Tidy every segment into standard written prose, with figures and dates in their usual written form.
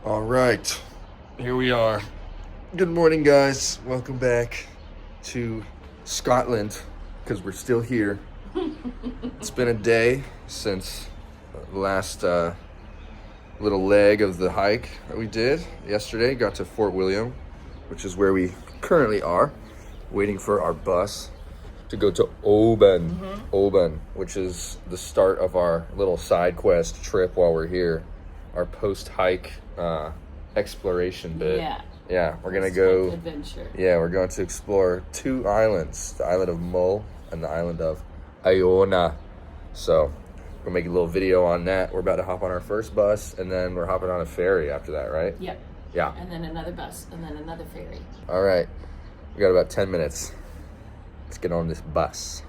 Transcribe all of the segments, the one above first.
All right, here we are. Good morning, guys. Welcome back to Scotland because we're still here. It's been a day since the last little leg of the hike that we did yesterday. Got to Fort William, which is where we currently are, waiting for our bus to go to Oban, which is the start of our little side quest trip while we're here. Our post-hike exploration bit. Yeah, we're gonna go adventure. Yeah, we're going to explore two islands, the island of Mull and the island of Iona. So we'll make a little video on that. We're about to hop on our first bus, and then we're hopping on a ferry after that, right? Yep. Yeah. And then another bus, and then another ferry. All right, we got about 10 minutes. Let's get on this bus.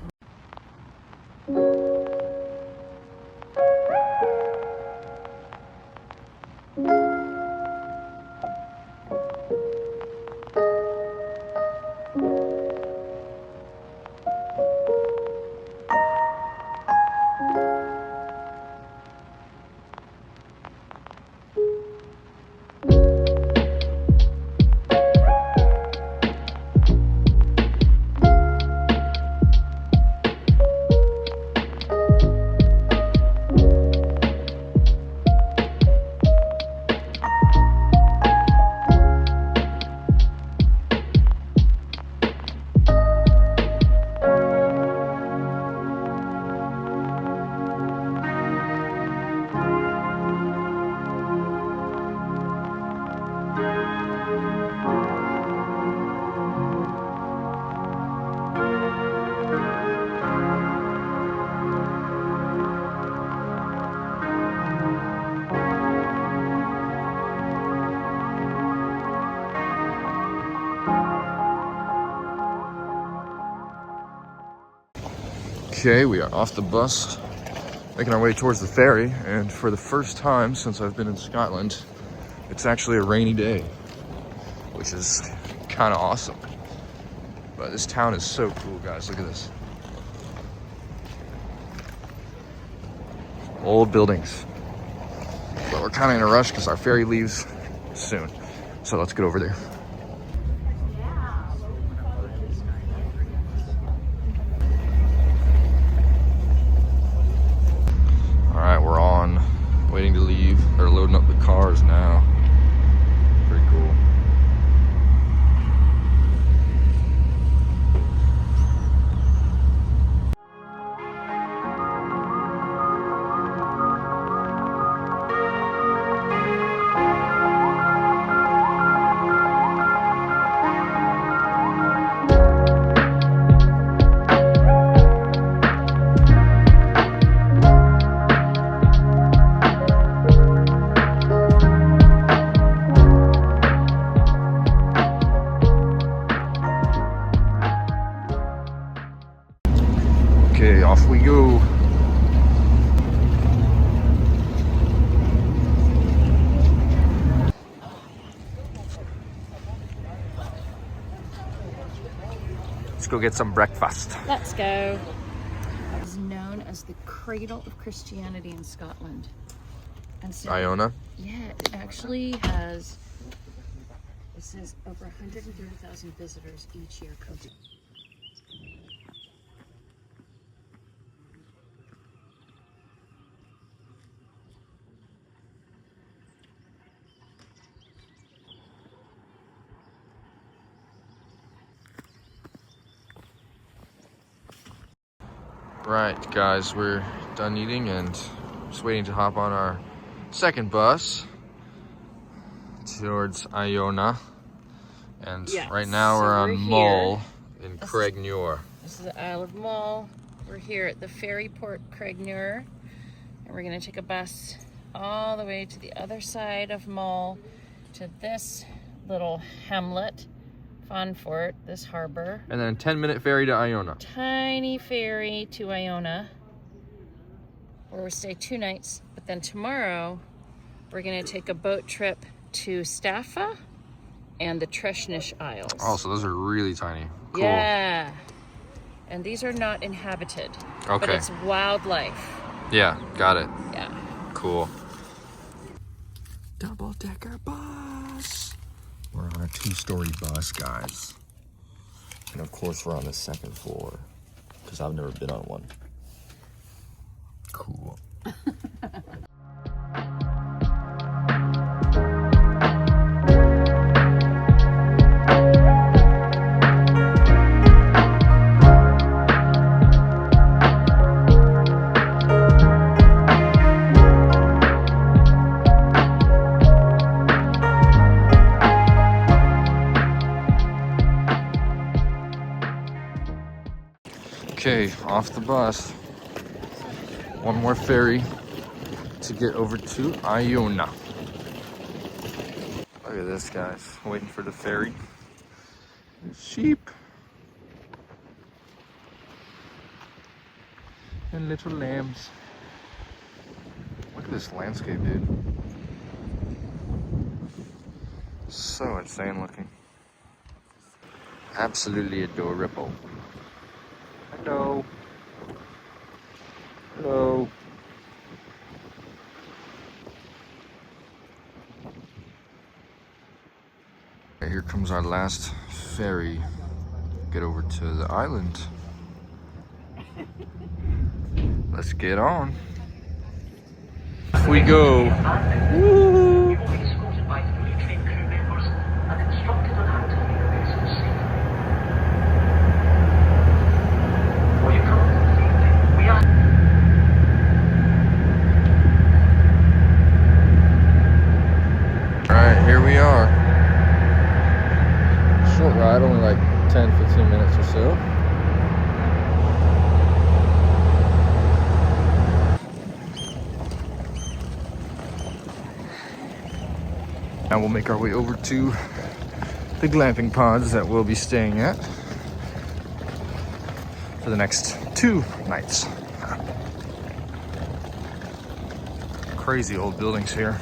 Okay, we are off the bus, making our way towards the ferry, and for the first time since I've been in Scotland, it's actually a rainy day, which is kind of awesome. But this town is so cool, guys. Look at this. Old buildings. But we're kind of in a rush because our ferry leaves soon. So let's get over there. Waiting to leave. They're loading up the cars now. Pretty cool. Okay, off we go. Let's go get some breakfast. Let's go. It is known as the cradle of Christianity in Scotland. And so, Iona? Yeah, it actually has, it says over 130,000 visitors each year come to. Right, guys, we're done eating and just waiting to hop on our second bus towards Iona. And right now we're on Mull in Craignure. This is the Isle of Mull. We're here at the ferry port Craignure, and we're going to take a bus all the way to the other side of Mull to this little hamlet, Fort, this harbor. And then a 10-minute ferry to Iona. Tiny ferry to Iona, where we stay 2 nights. But then tomorrow, we're going to take a boat trip to Staffa and the Treshnish Isles. Oh, so those are really tiny. Cool. Yeah. And these are not inhabited. Okay. But it's wildlife. Yeah, got it. Yeah. Cool. double-decker bus. We're on a 2-story bus, guys. And of course, we're on the 2nd floor because I've never been on one. Cool. Okay, off the bus. One more ferry to get over to Iona. Look at this, guys. Waiting for the ferry. Sheep. And little lambs. Look at this landscape, dude. So insane looking. Absolutely adorable. Hello. Hello. Here comes our last ferry. Get over to the island. Let's get on. We go. Woo! Alright, here we are. Short ride, only like 10-15 minutes or so. Now we'll make our way over to the glamping pods that we'll be staying at for the next 2 nights. Crazy old buildings here.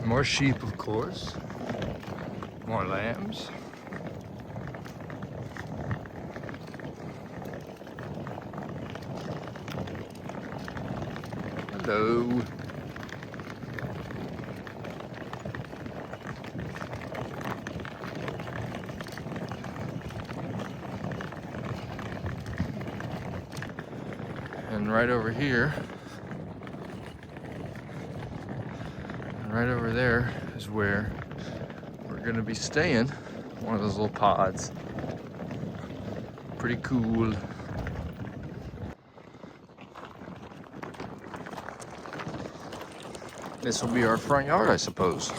More sheep, of course. More lambs. Hello. And right over here, right over there is where we're gonna be staying. One of those little pods. Pretty cool. This will be our front yard, I suppose.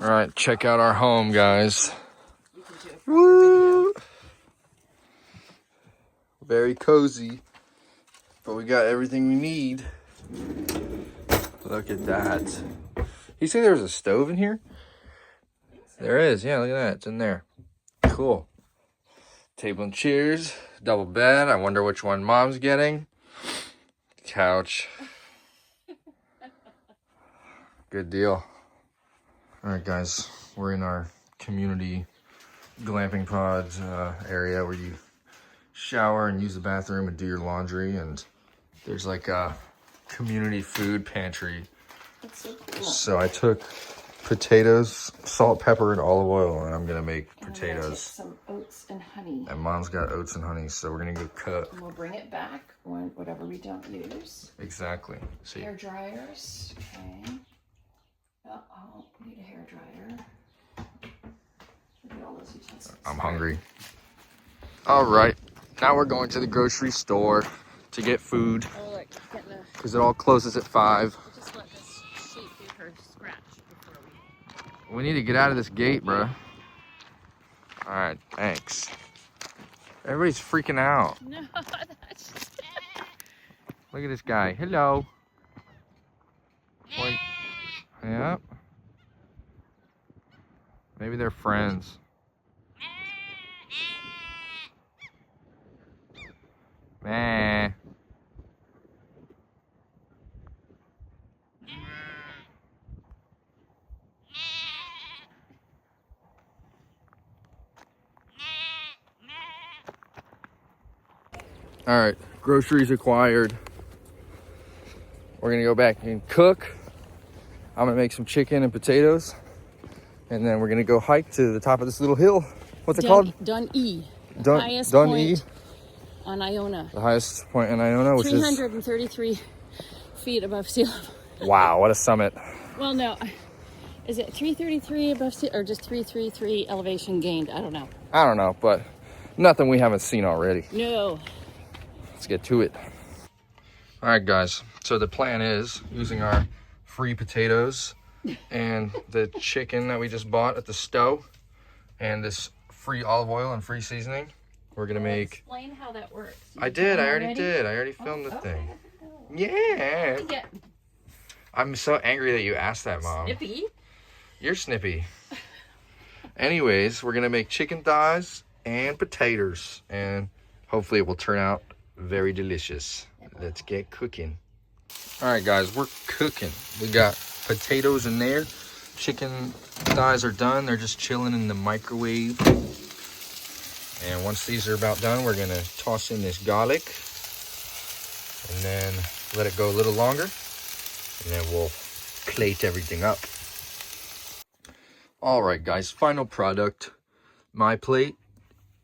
All right, check out our home, guys. Woo! Very cozy, but we got everything we need. Look at that. You say there's a stove in here? There is, yeah, look at that, it's in there. Cool. Table and chairs, double bed. I wonder which one Mom's getting. Couch. Good deal. All right, guys, we're in our community glamping pods area where you shower and use the bathroom and do your laundry, and there's like a community food pantry. That's so cool. So I took potatoes, salt, pepper, and olive oil, and I'm gonna make potatoes. Some oats and honey. And Mom's got oats and honey, so we're gonna go cut. And we'll bring it back when whatever we don't use. Exactly. See. Hair dryers. Okay. Oh, we need a hair dryer. Look at all those utensils. I'm hungry. All right, Now we're going to the grocery store to get food Oh, look, getting a... because it all closes at 5. We'll just let this sheep do her scratch before we... We need to get out of this gate, bro. All right, thanks. Everybody's freaking out. No, that's just... Look at this guy. Hello. Wait. Yep. Maybe they're friends. Meh. All right, groceries acquired. We're gonna go back and cook. I'm gonna make some chicken and potatoes. And then we're gonna go hike to the top of this little hill. What's it called? Dun-E. Dun-E? Point on Iona. The highest point in Iona, which 333 feet above sea level. Wow, what a summit. Well, no. Is it 333 above sea, or just 333 elevation gained? I don't know. I don't know, but nothing we haven't seen already. No. Let's get to it. All right, guys. So the plan is using our free potatoes and the chicken that we just bought at the stove and this free olive oil and free seasoning. We're gonna make... Explain how that works. I already did. I already filmed the thing. Yeah. Yeah. I'm so angry that you asked that, Mom. Snippy. You're snippy. Anyways, we're gonna make chicken thighs and potatoes, and hopefully it will turn out very delicious. Let's get cooking. All right, guys, we're cooking. We got potatoes in there. Chicken thighs are done. They're just chilling in the microwave. And once these are about done, we're gonna toss in this garlic and then let it go a little longer. And then we'll plate everything up. All right, guys, final product. My plate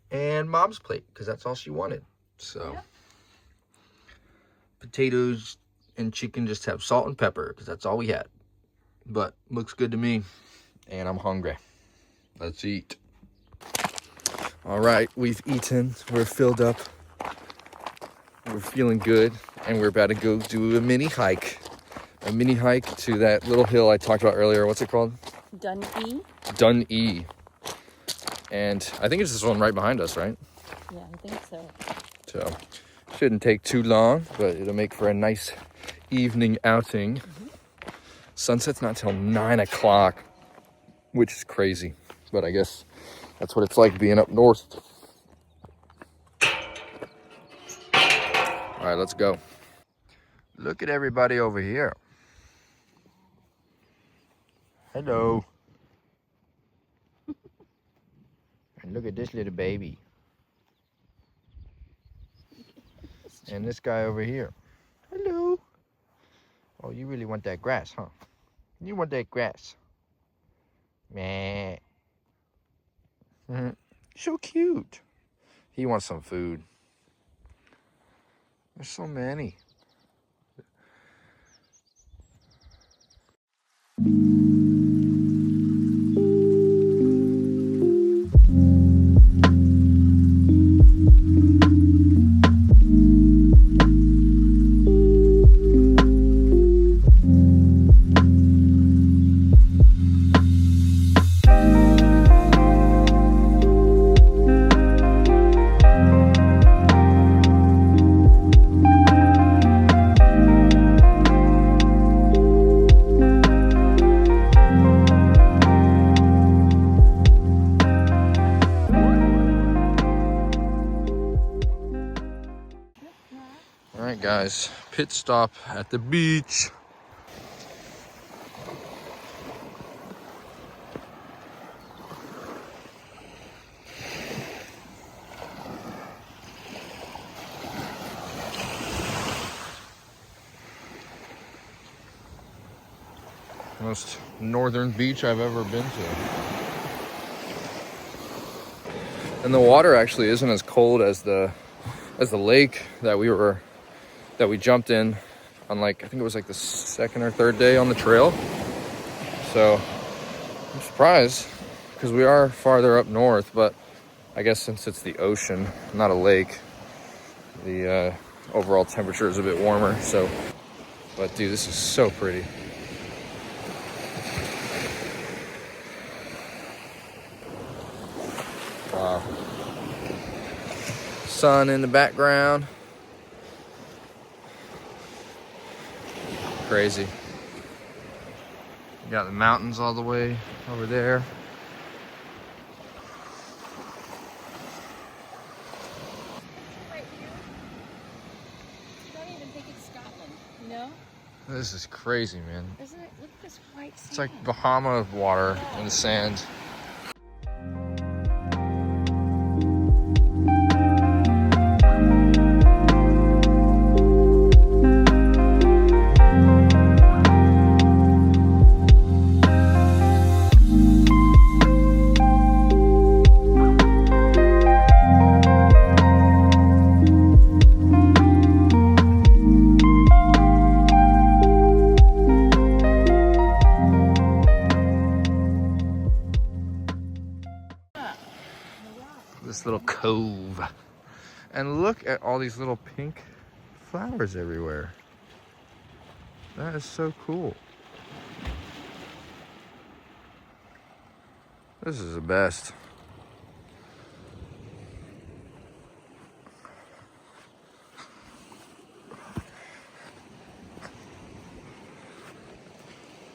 and Mom's plate, because that's all she wanted. So, yep. Potatoes and chicken just have salt and pepper, because that's all we had. But looks good to me, and I'm hungry. Let's eat. All right, we've eaten. We're filled up. We're feeling good, and we're about to go do a mini hike. A mini hike to that little hill I talked about earlier. What's it called? Dun-E. Dun-E. And I think it's this one right behind us, right? Yeah, I think so. So, shouldn't take too long, but it'll make for a nice evening outing. Mm-hmm. Sunset's not till 9 o'clock, which is crazy. But I guess that's what it's like being up north. All right, let's go. Look at everybody over here. Hello. And look at this little baby. And this guy over here. Hello. Oh, you really want that grass, huh? You want that grass. Meh. So cute. He wants some food. There's so many. Alright guys, pit stop at the beach. Most northern beach I've ever been to. And the water actually isn't as cold as the lake that we jumped in on, like, I think it was like the second or third day on the trail. So I'm surprised because we are farther up north, but I guess since it's the ocean, not a lake, the overall temperature is a bit warmer. So, but dude, this is so pretty. Wow. Sun in the background. Crazy. You got the mountains all the way over there. Right here. You don't even think it's Scotland, you know? This is crazy, man. Isn't it? Look at this white sand. It's like Bahama water in the sand. This little cove. And look at all these little pink flowers everywhere. That is so cool. This is the best.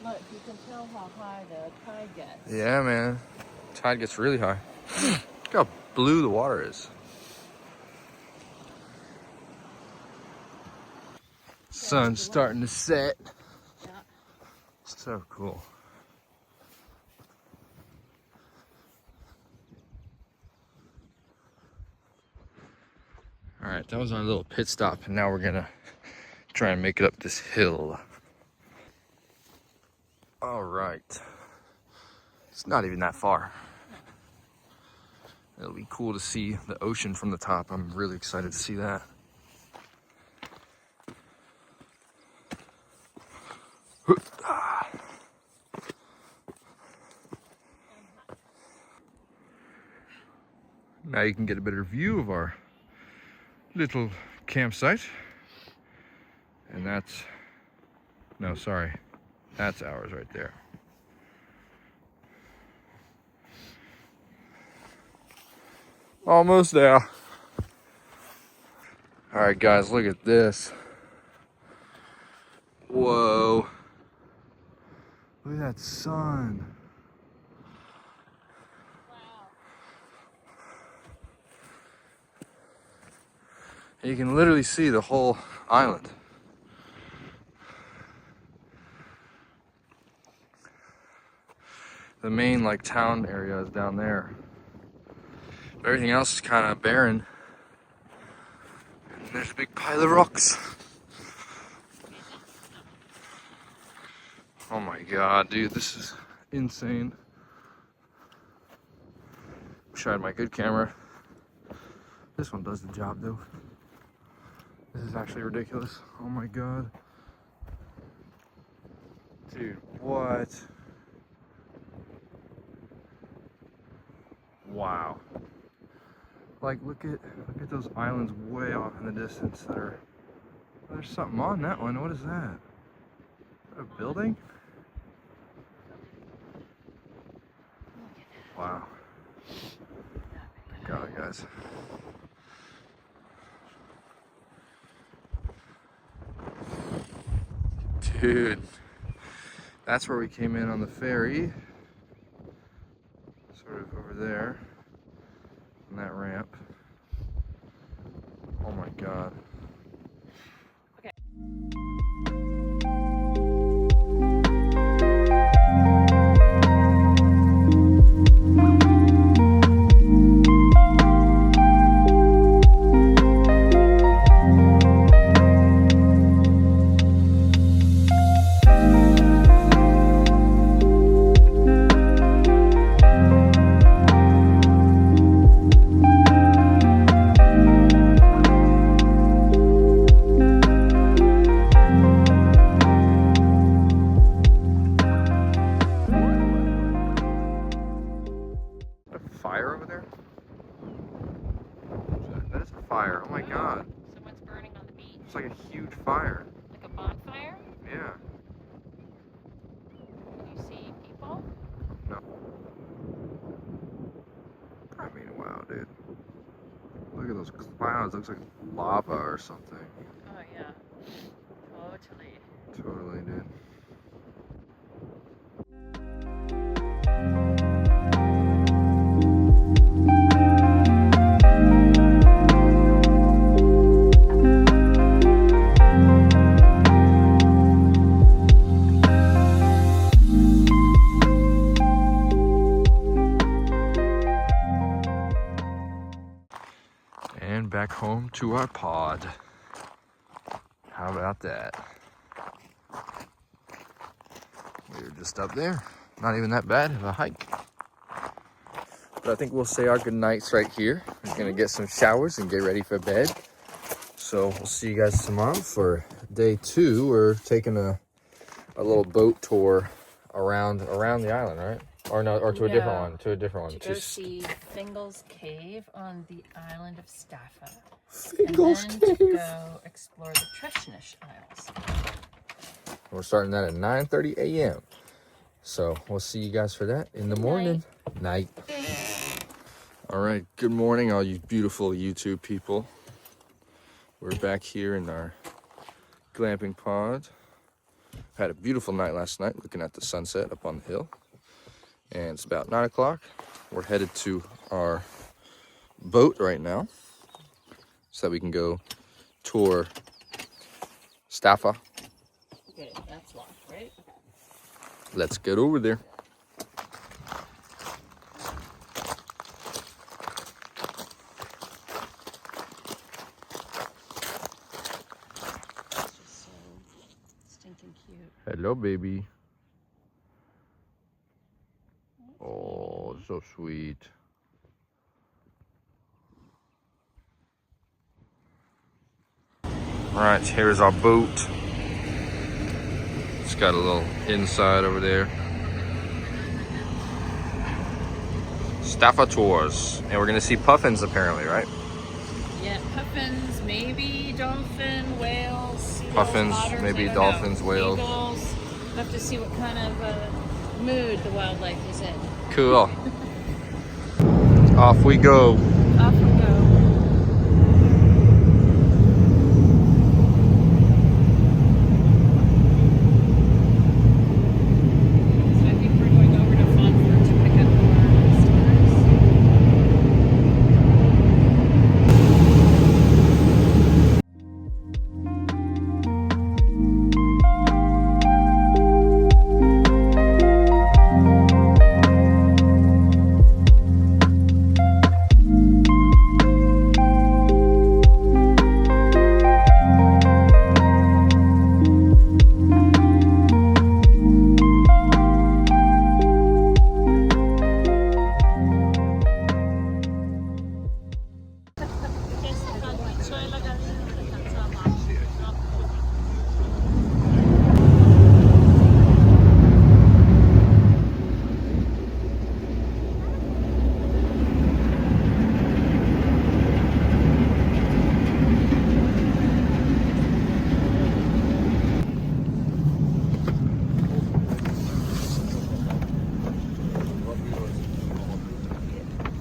Look, you can tell how high the tide gets. Yeah, man. Tide gets really high. Look how blue the water is. Sun's starting to set. Yeah. So cool. All right, that was our little pit stop, and now we're gonna try and make it up this hill. All right. It's not even that far. It'll be cool to see the ocean from the top. I'm really excited to see that. Now you can get a better view of our little campsite. And that's, no, sorry, that's ours right there. Almost there. All right, guys, look at this. Whoa. Look at that sun. Wow. You can literally see the whole island. The main like town area is down there. Everything else is kind of barren. And there's a big pile of rocks. Oh my god, dude, this is insane. Wish I had my good camera. This one does the job though. This is actually ridiculous. Oh my god. Dude, what? Wow. Like look at those islands way off in the distance that are, there's something on that one. What is that? A building? Wow. God, guys. Dude. That's where we came in on the ferry. Sort of over there. On that ramp. Oh my god. It's like a huge fire. Like a bonfire? Yeah. Do you see people? No. I mean, wow, dude. Look at those clouds. Looks like lava or something. Oh yeah. Totally. Totally, dude. And back home to our pod. How about that? We were just up there. Not even that bad of a hike. But I think we'll say our good nights right here. We're gonna get some showers and get ready for bed. So we'll see you guys tomorrow for day 2. We're taking a little boat tour around the island, right? Or no, or to a different one. To a different one. To go see Fingal's Cave on the island of Staffa. Fingal's and Cave. To go explore the Treshnish Isles. We're starting that at 9:30 a.m. So we'll see you guys for that in the morning. Night. All right, good morning, all you beautiful YouTube people. We're back here in our glamping pod. Had a beautiful night last night looking at the sunset up on the hill. And it's about 9 o'clock. We're headed to our boat right now so that we can go tour Staffa. Okay, that's locked, right? Let's get over there. It's just so stinking cute. Hello, baby. Oh, so sweet. All right, here's our boat. It's got a little inside over there. Staffa tours. And we're gonna see puffins apparently, right? Yeah, puffins, maybe dolphin, whales, seagulls, Puffins, otters, maybe I don't dolphins, know. whales. Eagles. We'll have to see what kind of mood the wildlife is in. Cool. Off we go. Off we go. So I think we're going over to Fonford to pick up more stars.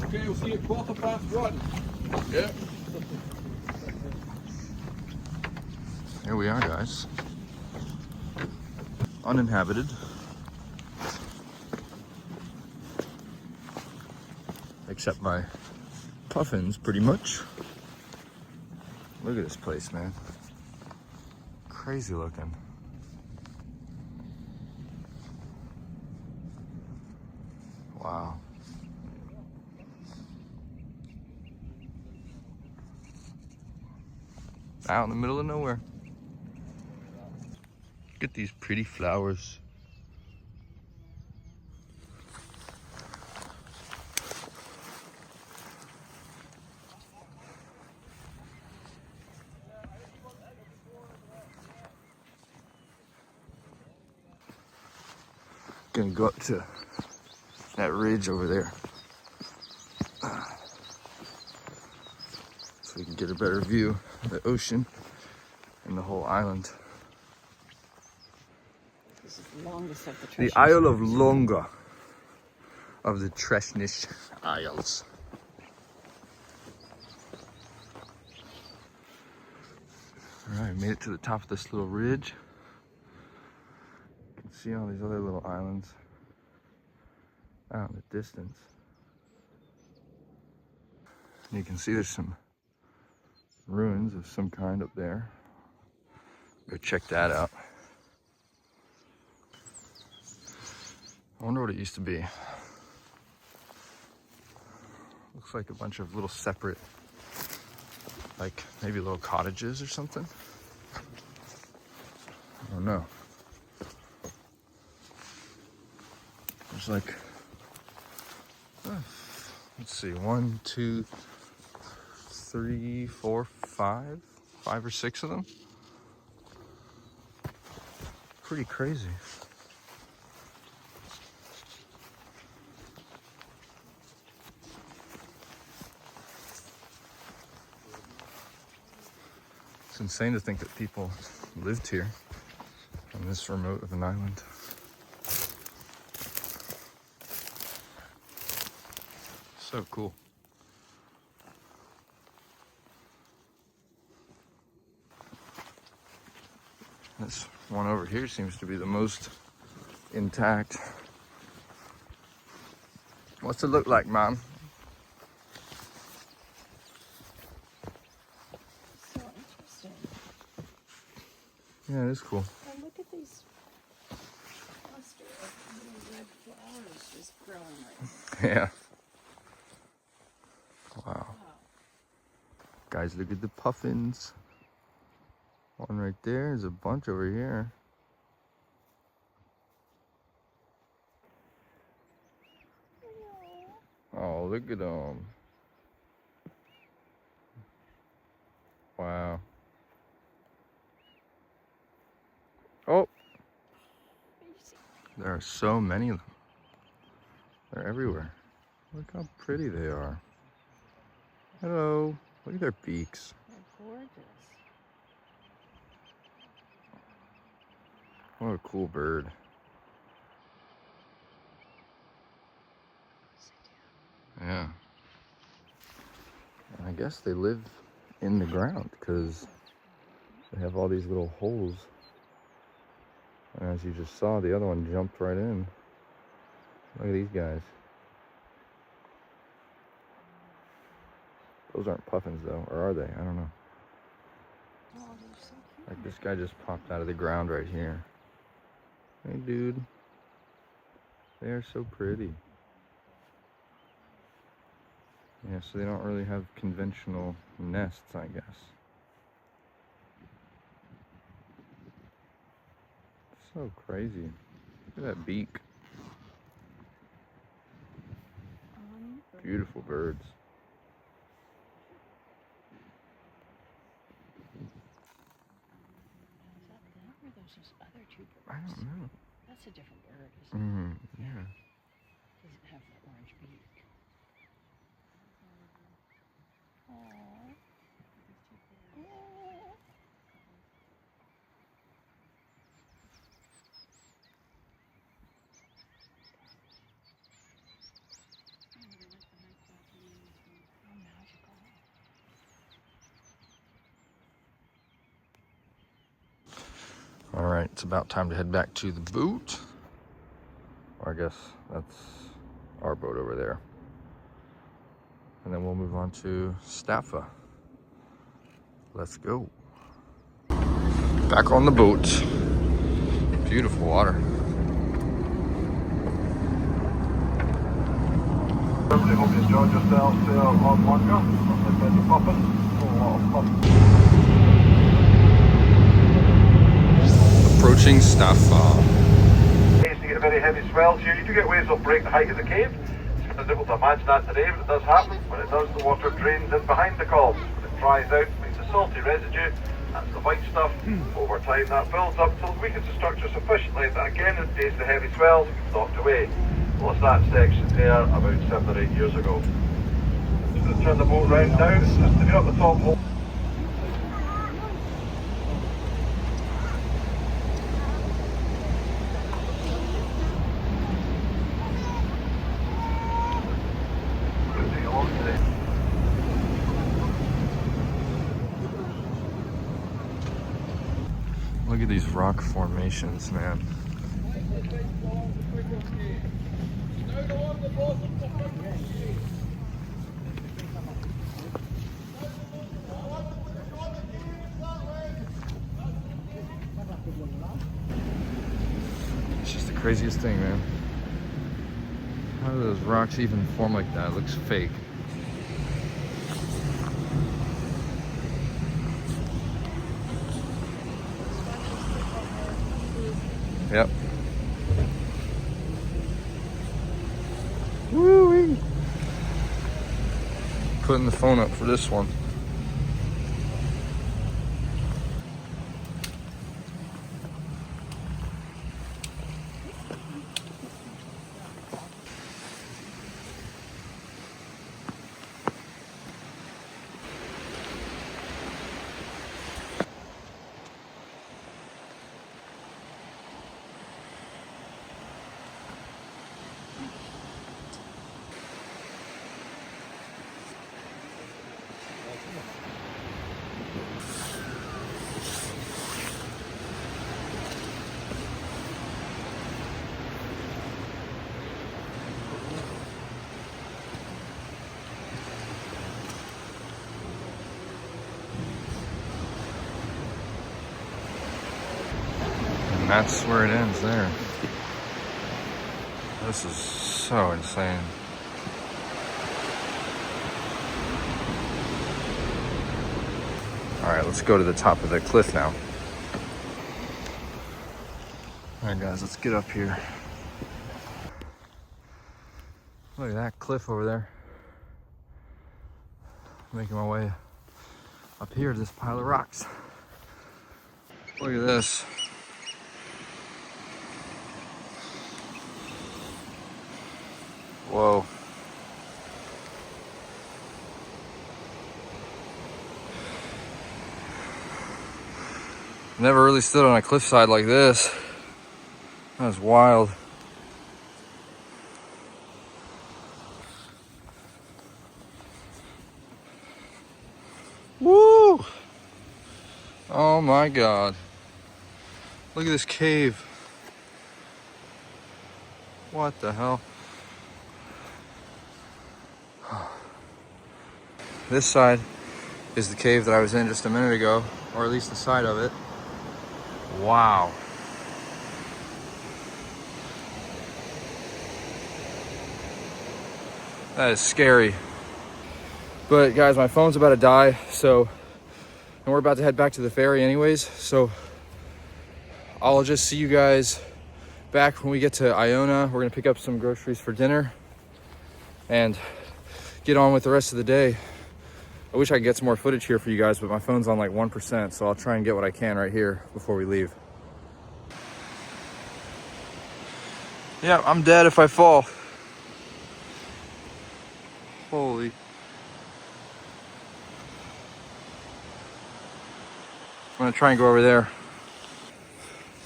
Okay, we'll see you at 1:15. Yeah. Here we are, guys. Uninhabited. Except by puffins, pretty much. Look at this place, man. Crazy looking. Wow. Out in the middle of nowhere. Look at these pretty flowers. Gonna go up to that ridge over there so we can get a better view of the ocean in the whole island. This is the longest of the The treasures. Isle of Longa of the Treshnish Isles. Alright, made it to the top of this little ridge. You can see all these other little islands out in the distance. And you can see there's some ruins of some kind up there. Go check that out. I wonder what it used to be. Looks like a bunch of little separate, like maybe little cottages or something. I don't know. There's like, let's see, 1, 2, 3, 4, 5 or 6 of them. Pretty crazy. It's insane to think that people lived here on this remote of an island. So cool. This one over here seems to be the most intact. What's it look like, Mom? So interesting. Yeah, it is cool. And look at these cluster of little red flowers just growing right now. Yeah. Wow. Guys, look at the puffins. One right there. There's a bunch over here. Oh, look at them. Wow. Oh! There are so many of them. They're everywhere. Look how pretty they are. Hello. Look at their beaks. They're gorgeous. What a cool bird. Yeah. And I guess they live in the ground because they have all these little holes. And as you just saw, the other one jumped right in. Look at these guys. Those aren't puffins though, or are they? I don't know. Oh, they're so cute. Like this guy just popped out of the ground right here. Hey dude. They are so pretty. Yeah, so they don't really have conventional nests, I guess. So crazy. Look at that beak. Beautiful birds. Is that them or those just other two birds? I don't know. That's a different bird, isn't it? Yeah. Doesn't have the orange beak. Aww. All right, it's about time to head back to the boat. Or I guess that's our boat over there. And then we'll move on to Staffa. Let's go. Back on the boat. Beautiful water. Everybody hope you enjoyed yourselves there on Lunga. Lovely bit of puffin. A lot of fun. Approaching Staffa. Case to get very heavy swells here. You do get waves that break the height of the cave. It's difficult to imagine that today, but it does happen. When it does, the water drains in behind the columns. When it dries out, it makes a salty residue. That's the white stuff. Over time, that builds up until it weakens the structure sufficiently that again, in the days of the heavy swells, it gets knocked away. Lost that section there about 7 or 8 years ago. Just going to turn the boat round now. It's just to get up the top hole. Look at these rock formations, man. It's just the craziest thing, man. How do those rocks even form like that? It looks fake. Yep. Woo-wee. Putting the phone up for this one. And that's where it ends there. This is so insane. All right, let's go to the top of the cliff now. All right, guys, let's get up here. Look at that cliff over there. Making my way up here to this pile of rocks. Look at this. Whoa. Never really stood on a cliffside like this. That was wild. Woo! Oh my God. Look at this cave. What the hell? This side is the cave that I was in just a minute ago, or at least the side of it. Wow. That is scary. But guys, my phone's about to die, and we're about to head back to the ferry anyways, so I'll just see you guys back when we get to Iona. We're gonna pick up some groceries for dinner and get on with the rest of the day. I wish I could get some more footage here for you guys, but my phone's on like 1%, so I'll try and get what I can right here before we leave. Yeah, I'm dead if I fall. Holy. I'm gonna try and go over there.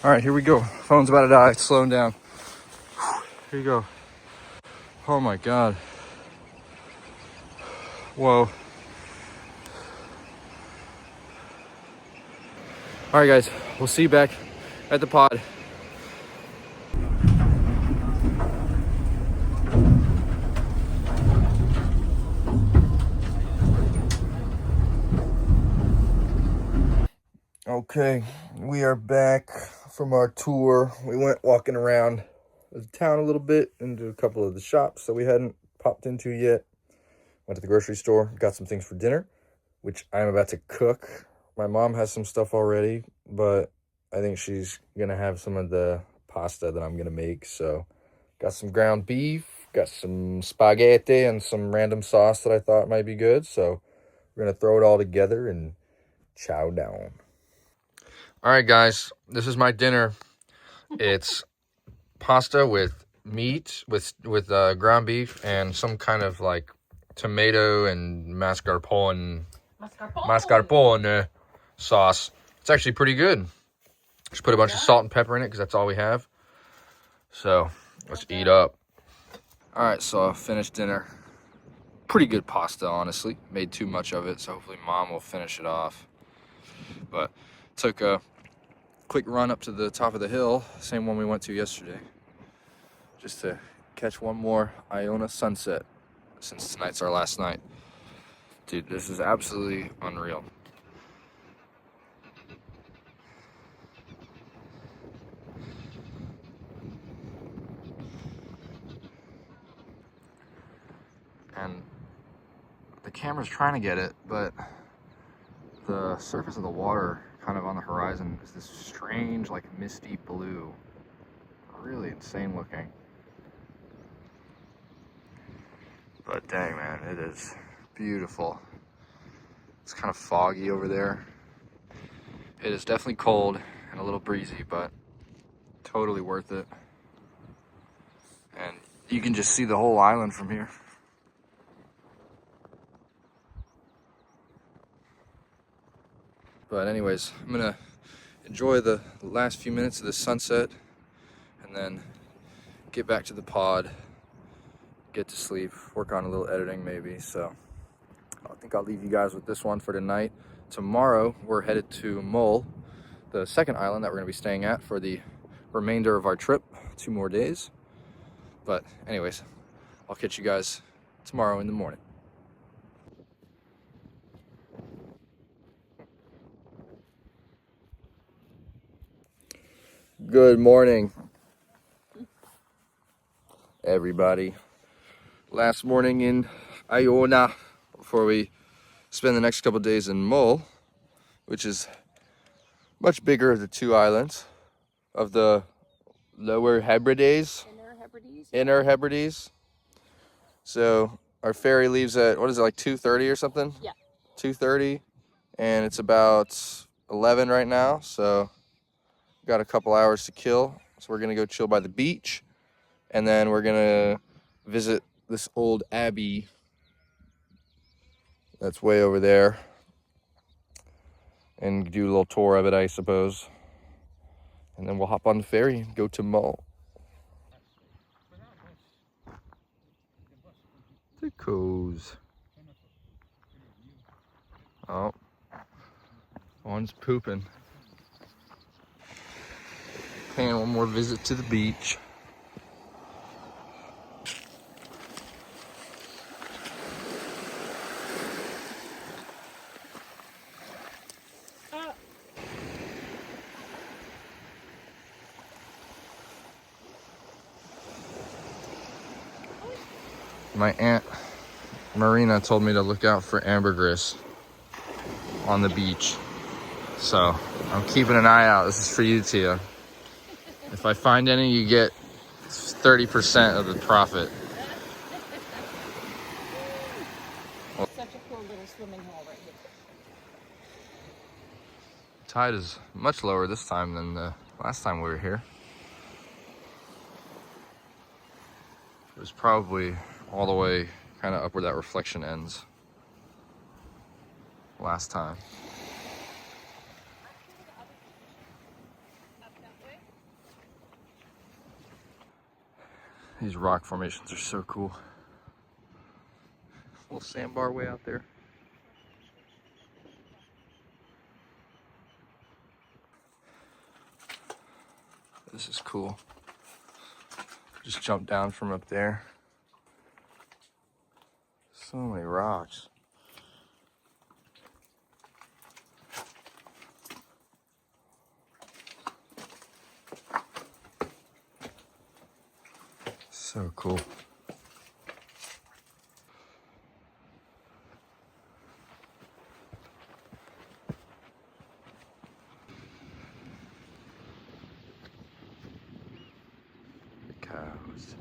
All right, here we go. Phone's about to die, it's slowing down. Here you go. Oh my God. Whoa. All right, guys, we'll see you back at the pod. Okay, we are back from our tour. We went walking around the town a little bit, into a couple of the shops that we hadn't popped into yet. Went to the grocery store, got some things for dinner, which I'm about to cook. My mom has some stuff already, but I think she's gonna have some of the pasta that I'm gonna make. So got some ground beef, got some spaghetti, and some random sauce that I thought might be good. So we're gonna throw it all together and chow down. All right, guys, this is my dinner. It's pasta with meat, with ground beef, and some kind of like tomato and mascarpone sauce. It's actually pretty good. Just put a bunch of salt and pepper in it because that's all we have. So let's eat up. All right, so I finished dinner. Pretty good pasta, honestly. Made too much of it, so hopefully Mom will finish it off. But took a quick run up to the top of the hill, same one we went to yesterday, just to catch one more Iona sunset since tonight's our last night. Dude, this is absolutely unreal. And the camera's trying to get it, but the surface of the water kind of on the horizon is this strange, like misty blue. Really insane looking. But dang, man, it is beautiful. It's kind of foggy over there. It is definitely cold and a little breezy, but totally worth it. And you can just see the whole island from here. But anyways, I'm gonna enjoy the last few minutes of the sunset and then get back to the pod, get to sleep, work on a little editing maybe. So I think I'll leave you guys with this one for tonight. Tomorrow we're headed to Mull, the second island that we're gonna be staying at for the remainder of our trip, 2 more days. But anyways, I'll catch you guys tomorrow in the morning. Good morning, everybody. Last morning in Iona before we spend the next couple days in Mull, which is much bigger of the 2 islands of the Lower Hebrides. Inner Hebrides. So our ferry leaves at, what is it, like 2:30 or something? Yeah. 2:30, and it's about 11 right now, so got a couple hours to kill. So we're gonna go chill by the beach, and then we're gonna visit this old abbey that's way over there and do a little tour of it, I suppose. And then we'll hop on the ferry and go to Mull. The cows. Oh, one's pooping. Paying one more visit to the beach. My aunt Marina told me to look out for ambergris on the beach. So I'm keeping an eye out. This is for you, Tia. If I find any, you get 30% of the profit. Such a cool little swimming hole right here. Tide is much lower this time than the last time we were here. It was probably all the way kind of up where that reflection ends last time. These rock formations are so cool. Little sandbar way out there. This is cool. Just jump down from up there. So many rocks. So cool. The cows.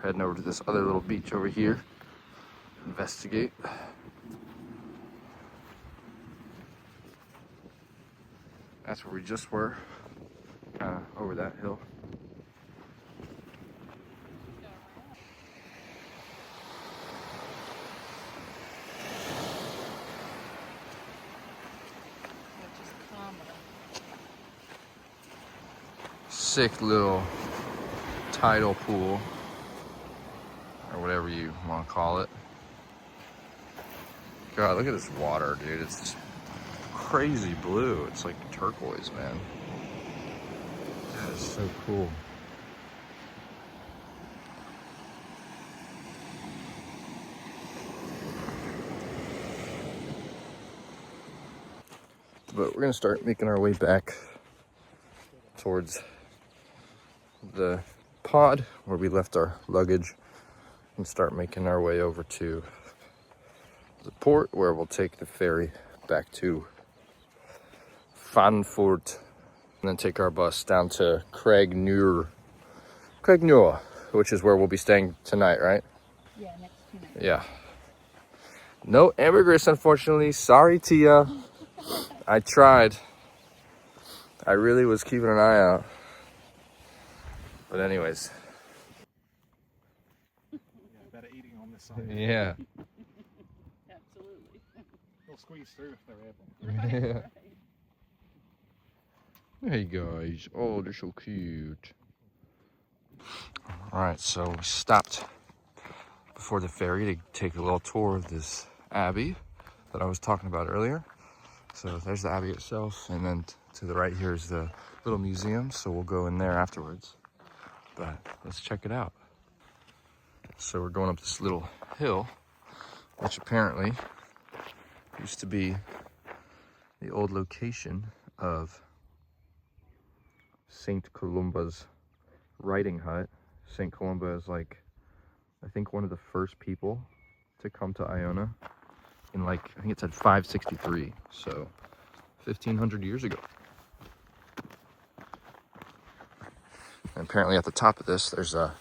Heading over to this other little beach over here. Investigate. That's where we just were. Kind of over that hill. Sick little tidal pool, or whatever you want to call it. God, look at this water, dude. It's just crazy blue. It's like turquoise, man. That is so cool. But we're gonna start making our way back towards the pod where we left our luggage and start making our way over to the port where we'll take the ferry back to Frankfurt and then take our bus down to Craigniur, which is where we'll be staying tonight, right? Yeah, next 2 nights. Yeah. No ambergris, unfortunately. Sorry, Tia. I tried. I really was keeping an eye out. But anyways. Yeah, better eating on this side. Yeah. Absolutely. They'll squeeze through if they're able. Yeah. Hey guys. Oh, they're so cute. Alright, so we stopped before the ferry to take a little tour of this abbey that I was talking about earlier. So there's the abbey itself, and then to the right here is the little museum, so we'll go in there afterwards. But let's check it out. So we're going up this little hill, which apparently used to be the old location of St. Columba's writing hut. St. Columba is like, I think one of the first people to come to Iona in like, I think it said 563, so 1500 years ago. And apparently at the top of this, there's a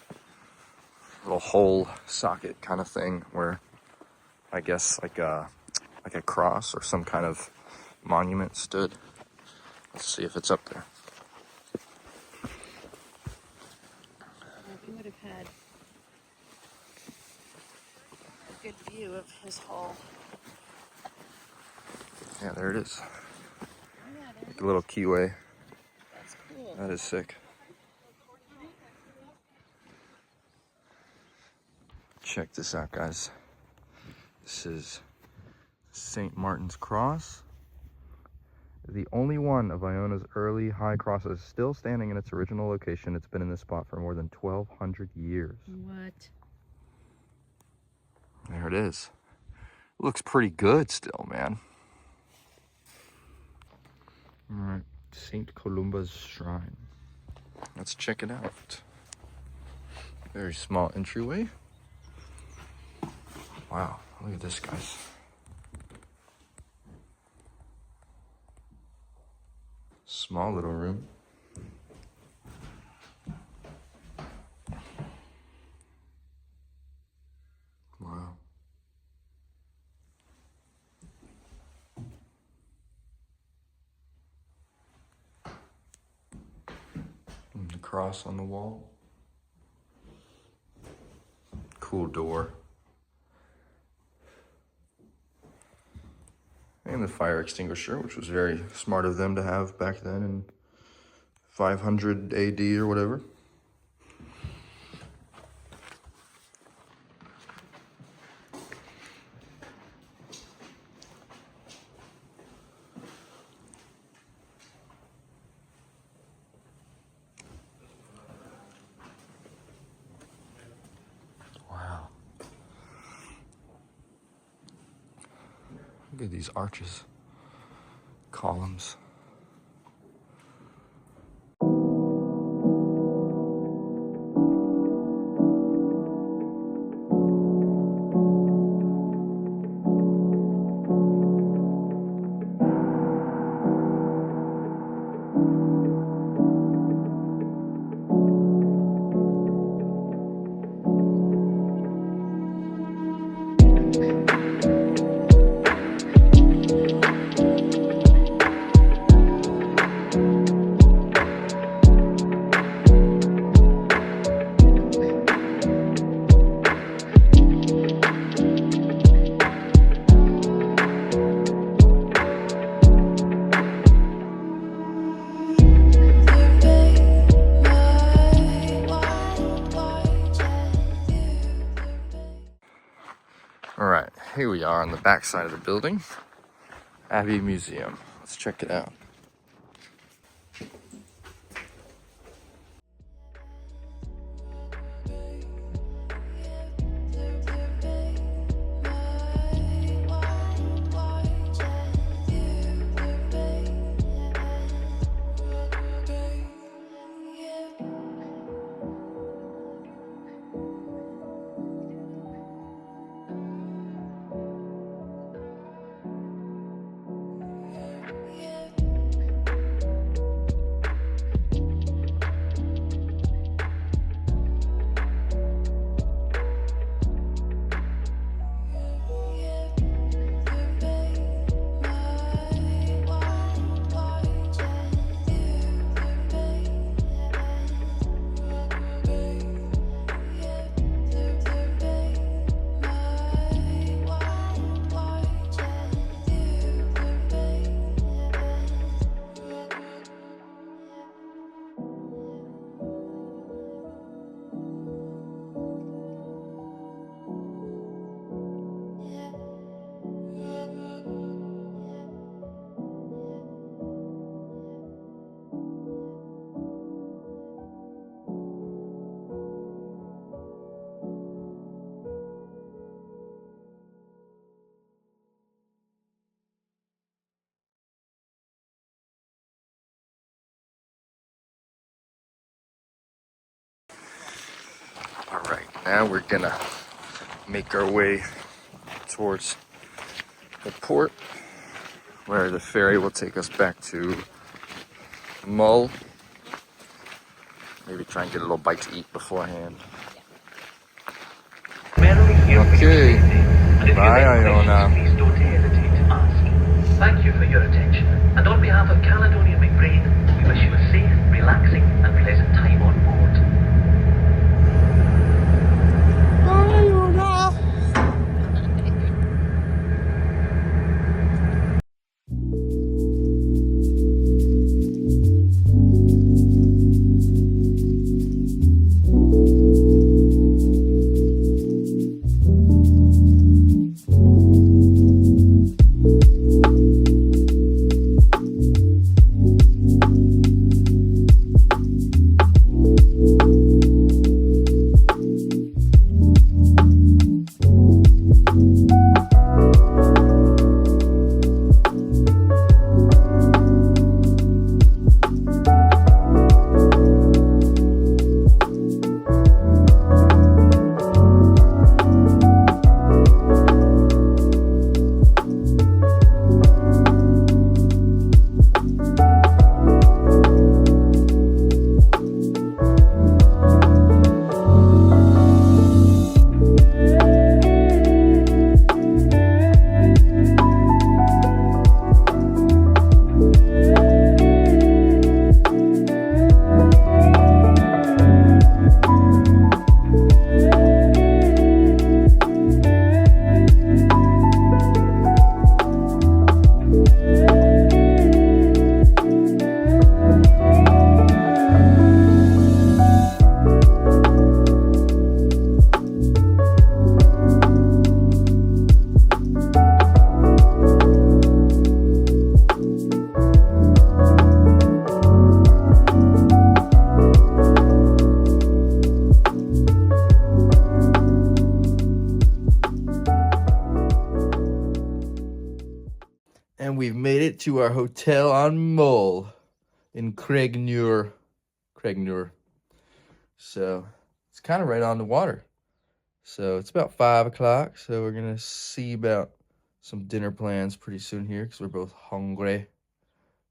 little hole socket kind of thing where I guess like a cross or some kind of monument stood. Let's see if it's up there. He would have had a good view of his hall. Yeah, there it is. Oh, yeah, there Like a little keyway. That's cool. That is sick. Check this out, guys. This is St. Martin's Cross. The only one of Iona's early high crosses still standing in its original location. It's been in this spot for more than 1,200 years. What? There it is. Looks pretty good still, man. All right, St. Columba's Shrine. Let's check it out. Very small entryway. Wow, look at this, guys. Small little room. Wow. And the cross on the wall. Cool door. And the fire extinguisher, which was very smart of them to have back then in 500 AD or whatever. Wow. Look at these arches, columns. All right, here we are on the back side of the building. Abbey Museum. Let's Let's check it out. All right, now we're gonna make our way towards the port where the ferry will take us back to Mull. Maybe try and get a little bite to eat beforehand. Okay, bye Iona. Please don't hesitate to ask. Thank you for your attention, and on behalf of Caledonian McBrain, we wish you a safe, relaxing and pleasant time on board. And we've made it to our hotel on Mull in Craignure. So it's kind of right on the water. So it's about 5 o'clock. So we're going to see about some dinner plans pretty soon here because we're both hungry.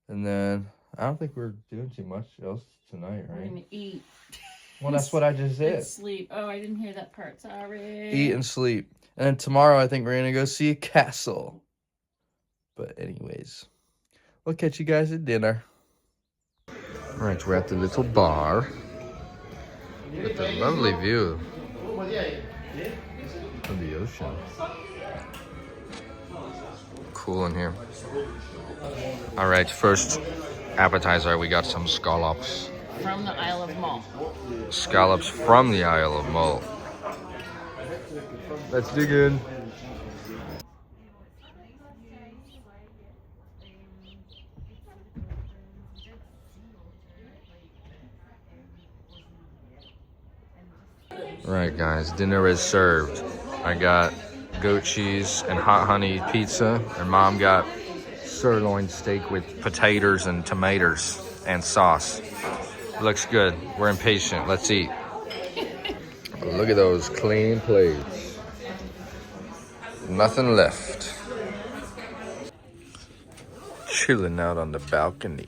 And then I don't think we're doing too much else tonight, We're right? gonna eat. Well, that's what I just said. And sleep. Oh, I didn't hear that part. Sorry. Eat and sleep. And then tomorrow I think we're going to go see a castle. But anyways, we'll catch you guys at dinner. All right, we're at the little bar with a lovely view of the ocean. Cool in here. All right, first appetizer, we got some scallops. From the Isle of Mull. Scallops from the Isle of Mull. Let's dig in. Right, guys, dinner is served. I got goat cheese and hot honey pizza, and Mom got sirloin steak with potatoes and tomatoes and sauce. Looks good. We're impatient. Let's eat. Look at those clean plates. Nothing left. Chilling out on the balcony.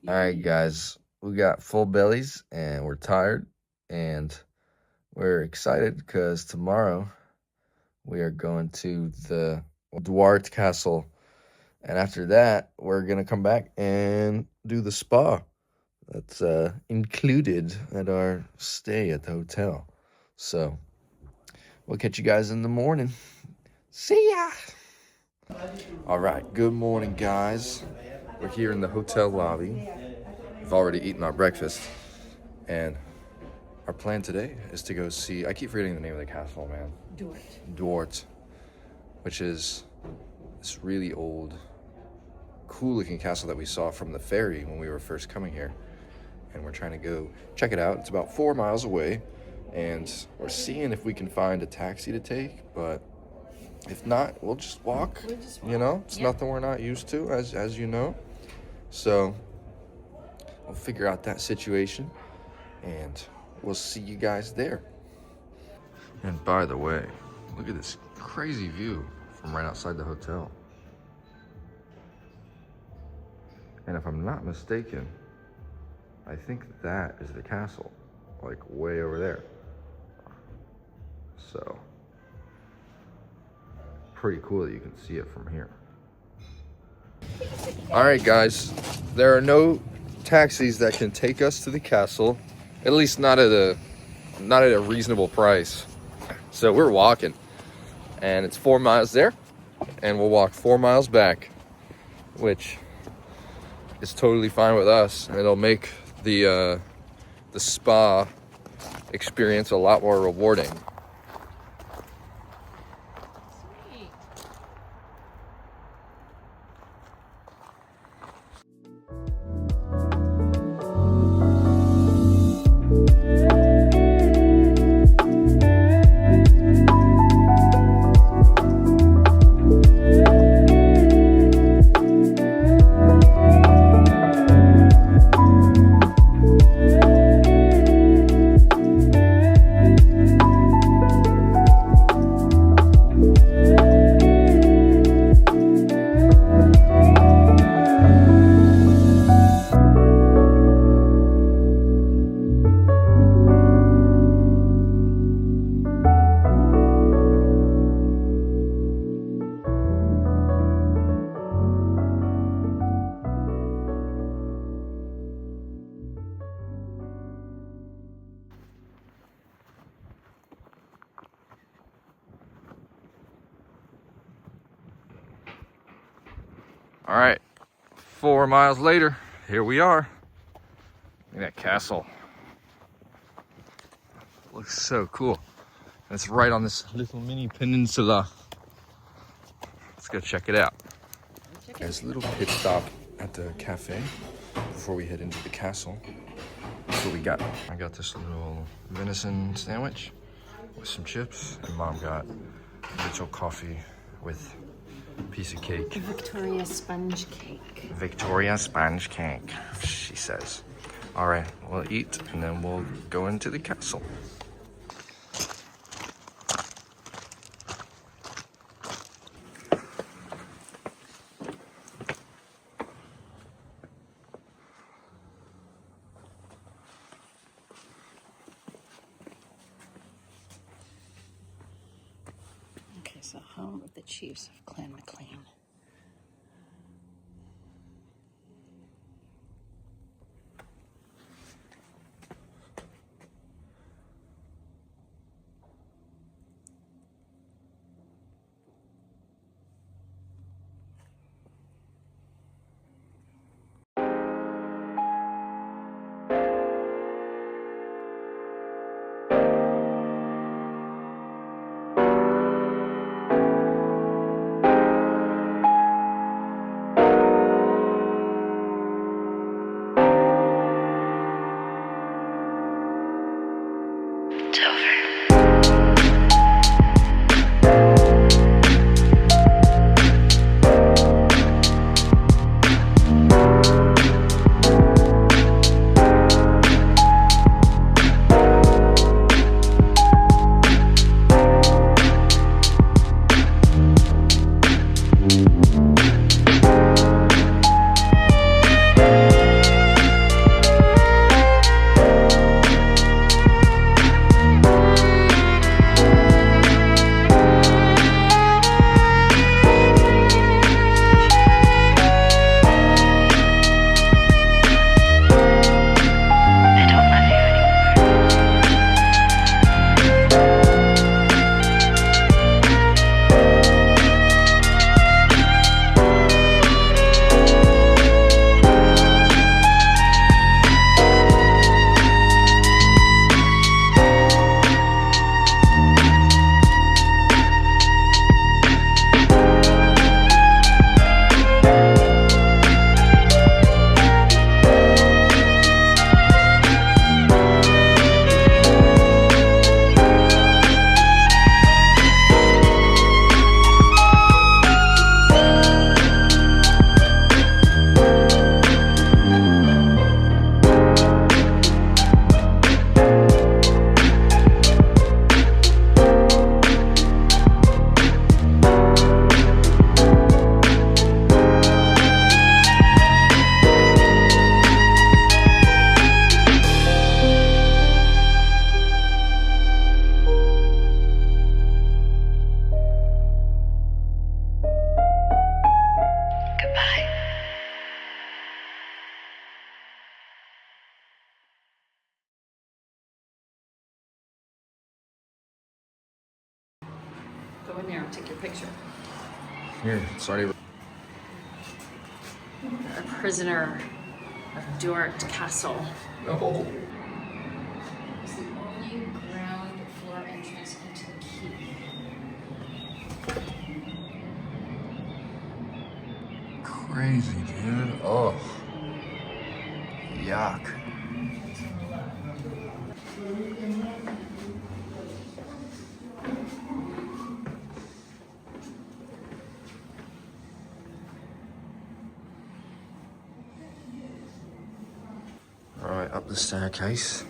All right, guys, we got full bellies and we're tired and we're excited because tomorrow we are going to the Duarte Castle. And after that, we're going to come back and do the spa. That's included at our stay at the hotel. So we'll catch you guys in the morning. See ya. All right, good morning, guys. We're here in the hotel lobby. We've already eaten our breakfast. And our plan today is to go see, I keep forgetting the name of the castle, man. Duarte. Which is this really old, cool looking castle that we saw from the ferry when we were first coming here. And we're trying to go check it out. It's about 4 miles away. And we're seeing if we can find a taxi to take, but if not, we'll just walk. You know, it's nothing we're not used to, as you know. So we'll figure out that situation, and we'll see you guys there. And by the way, look at this crazy view from right outside the hotel. And if I'm not mistaken, I think that is the castle, like way over there. So pretty cool that you can see it from here. All right, guys, there are no taxis that can take us to the castle, at least not at a reasonable price. So we're walking, and it's 4 miles there, and we'll walk 4 miles back, which is totally fine with us. And it'll make the spa experience a lot more rewarding. All right, 4 miles later, here we are. Look at that castle. Looks so cool. And it's right on this little mini peninsula. Let's go check it out. There's a little pit stop at the cafe before we head into the castle. That's what we got. I got this little venison sandwich with some chips, and Mom got Mitchell coffee with a piece of cake. Victoria sponge cake. Victoria sponge cake, she says. All right, we'll eat and then we'll go into the castle. Okay, so home of the chiefs of Clan McLean. Go in there and take your picture. Here, it's already. A prisoner of Duart Castle. Oh. It's the only ground floor entrance into the keep. Crazy, dude. Oh. Yuck. All right, up the staircase.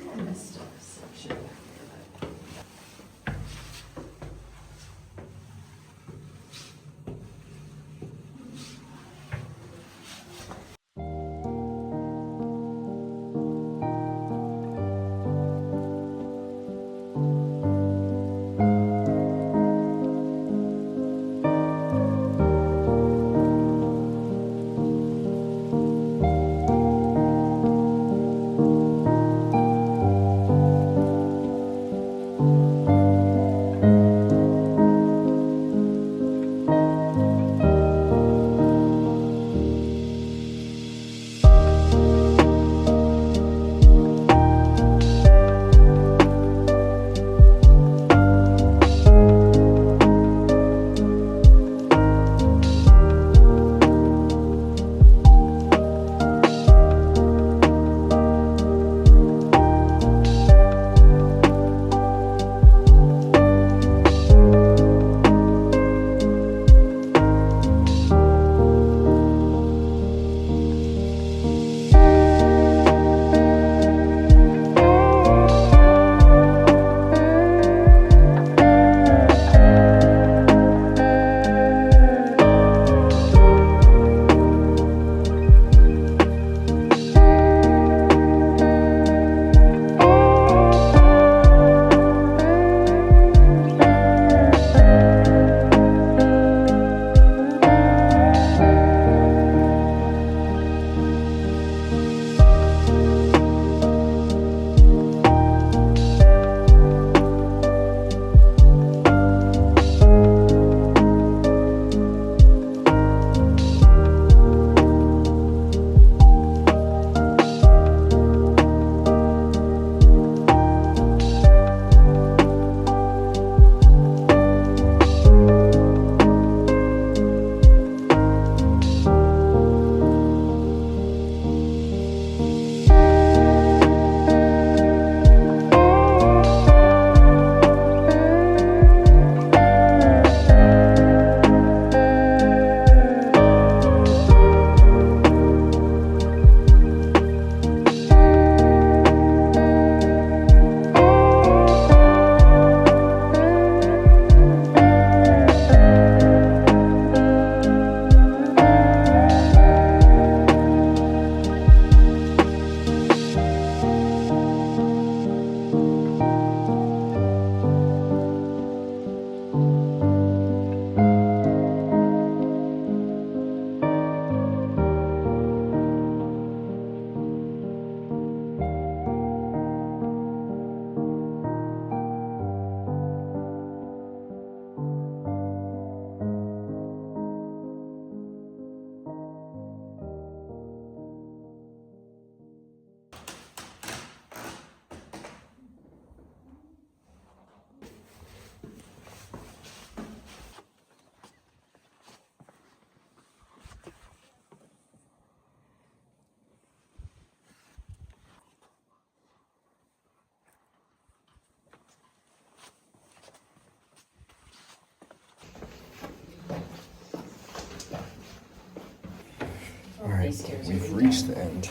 All right, we've reached the end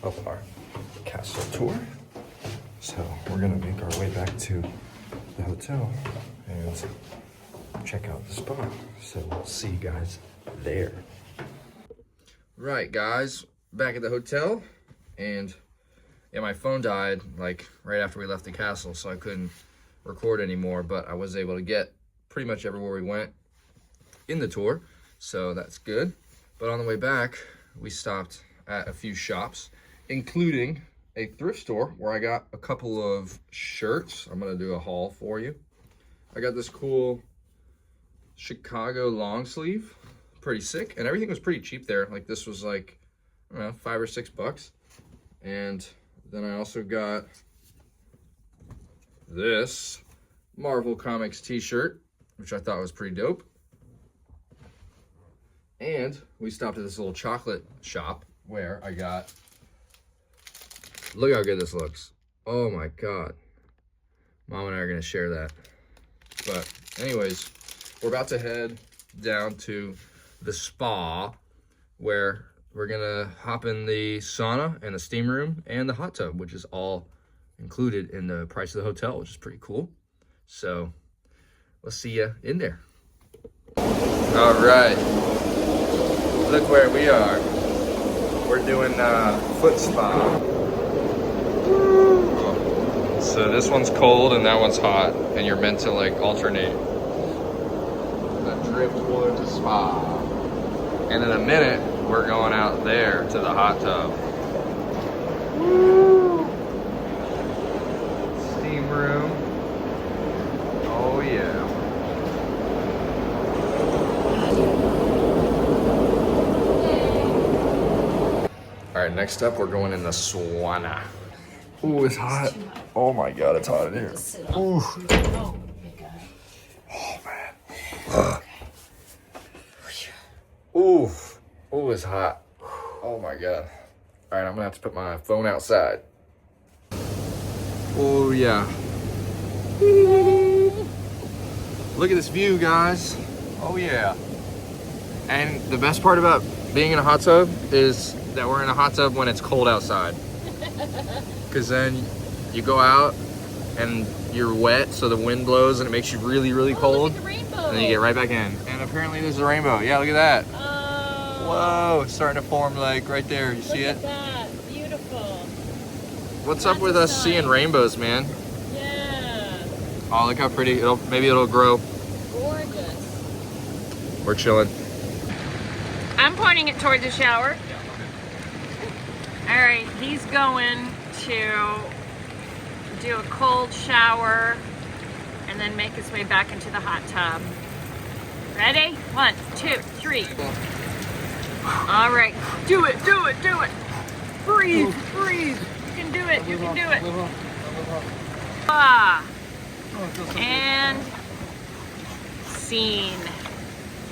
of our castle tour. So we're gonna make our way back to the hotel and check out the spa. So we'll see you guys there. Right, guys, back at the hotel, and yeah, my phone died like right after we left the castle, so I couldn't record anymore, but I was able to get pretty much everywhere we went in the tour, so that's good. But on the way back, we stopped at a few shops, including a thrift store where I got a couple of shirts. I'm gonna do a haul for you. I got this cool Chicago long sleeve. Pretty sick. And everything was pretty cheap there. Like this was like, I don't know, $5 or $6. And then I also got this Marvel Comics t-shirt, which I thought was pretty dope. And we stopped at this little chocolate shop where I got, look how good this looks. Oh my God. Mom and I are gonna share that. But anyways, we're about to head down to the spa where we're gonna hop in the sauna and the steam room and the hot tub, which is all included in the price of the hotel, which is pretty cool. So we'll see you in there. All right, look where we are. We're doing foot spa. So this one's cold and that one's hot, and you're meant to like alternate. The driftwood spa. And in a minute, we're going out there to the hot tub. Woo! Steam room. Oh yeah. All right, next up, we're going in the sauna. Ooh, it's hot. Oh my God, it's hot in here. Ooh. Oh man. Ooh. Ooh, it's hot. Oh my God. All right, I'm gonna have to put my phone outside. Oh yeah. Look at this view, guys. Oh yeah. And the best part about being in a hot tub is that we're in a hot tub when it's cold outside. Because then you go out and you're wet, so the wind blows and it makes you really, really cold. Look at the rainbow. And then you get right back in. And apparently there's a rainbow. Yeah, look at that. Whoa, it's starting to form like right there. You see it? Look at that. Beautiful. What's up with us seeing rainbows, man? Yeah. Oh, look how pretty. Maybe it'll grow. Gorgeous. We're chilling. I'm pointing it toward the shower. All right, he's going to do a cold shower and then make his way back into the hot tub. Ready? 1, 2, 3. All right, do it, do it, do it. Breathe, breathe. You can do it, you can do it. Ah. And scene.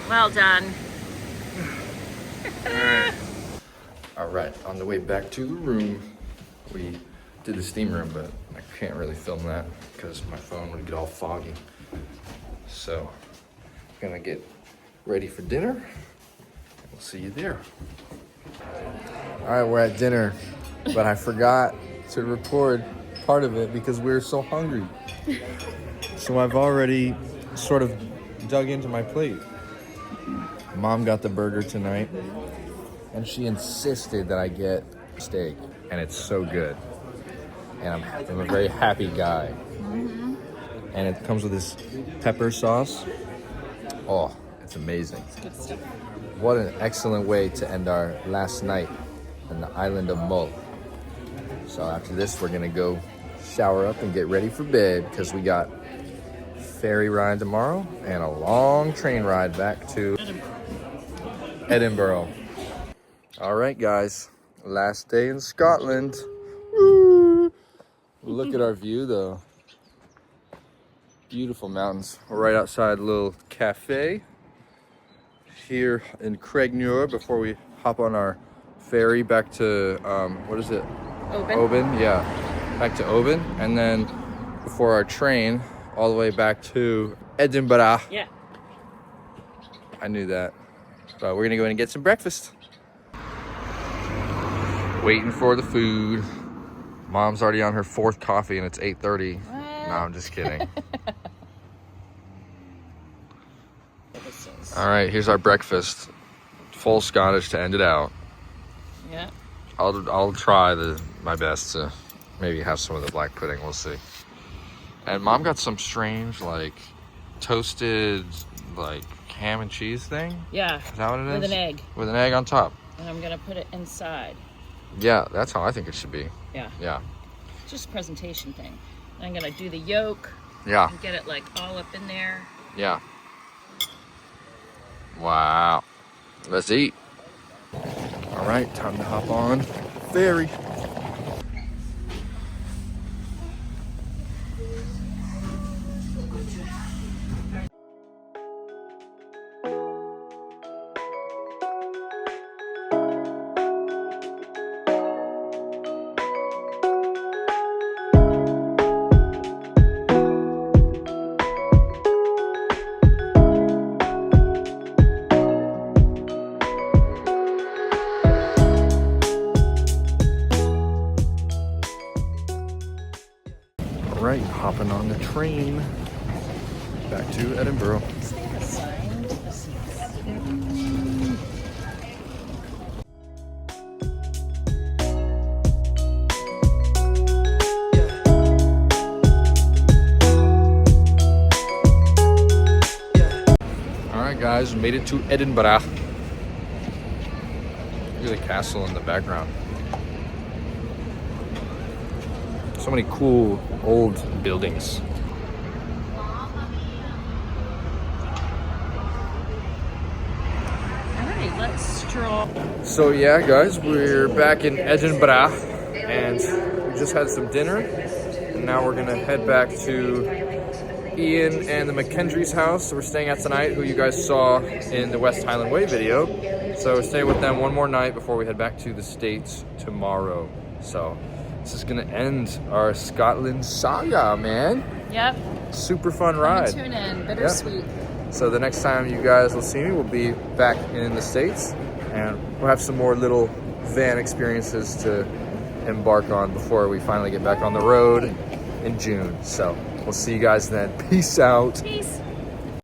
Well done. All right, on the way back to the room, we did the steam room, but I can't really film that because my phone would get all foggy. So, gonna get ready for dinner. We'll see you there. All right, we're at dinner, but I forgot to record part of it because we were so hungry. So I've already sort of dug into my plate. Mom got the burger tonight, and she insisted that I get steak, and it's so good. And I'm a very happy guy. Mm-hmm. And it comes with this pepper sauce. Oh, it's amazing. It's good stuff. What an excellent way to end our last night on the island of Mull. So after this, we're gonna go shower up and get ready for bed because we got ferry ride tomorrow and a long train ride back to Edinburgh. All right, guys, last day in Scotland. Woo! Look at our view, though. Beautiful mountains. We're right outside a little cafe here in Craignure before we hop on our ferry back to, what is it? Oban, yeah. Back to Oban. And then before our train, all the way back to Edinburgh. Yeah. I knew that. But we're gonna go in and get some breakfast. Waiting for the food. Mom's already on her 4th coffee and it's 8:30. No, I'm just kidding. All right, here's our breakfast. Full Scottish to end it out. Yeah. I'll try my best to maybe have some of the black pudding. We'll see. And Mom got some strange like toasted like ham and cheese thing. Yeah. Is that what it is? With an egg. With an egg on top. And I'm gonna put it inside. Yeah, that's how I think it should be. Yeah. Yeah. It's just a presentation thing. And I'm gonna do the yolk. Yeah. And get it like all up in there. Yeah. Wow. Let's eat. All right, time to hop on ferry. All right, hopping on the train back to Edinburgh. All right, guys, made it to Edinburgh. Look at the castle in the background. So many cool old buildings. Alright, let's stroll. So yeah, guys, we're back in Edinburgh and we just had some dinner. And now we're gonna head back to Ian and the McKendry's house we're staying at tonight, who you guys saw in the West Highland Way video. So we're staying with them one more night before we head back to the States tomorrow. So this is gonna end our Scotland saga, man. Yep. Super fun Come ride. and tune in. Bittersweet. So the next time you guys will see me, we'll be back in the States and we'll have some more little van experiences to embark on before we finally get back on the road in June. So we'll see you guys then. Peace out. Peace.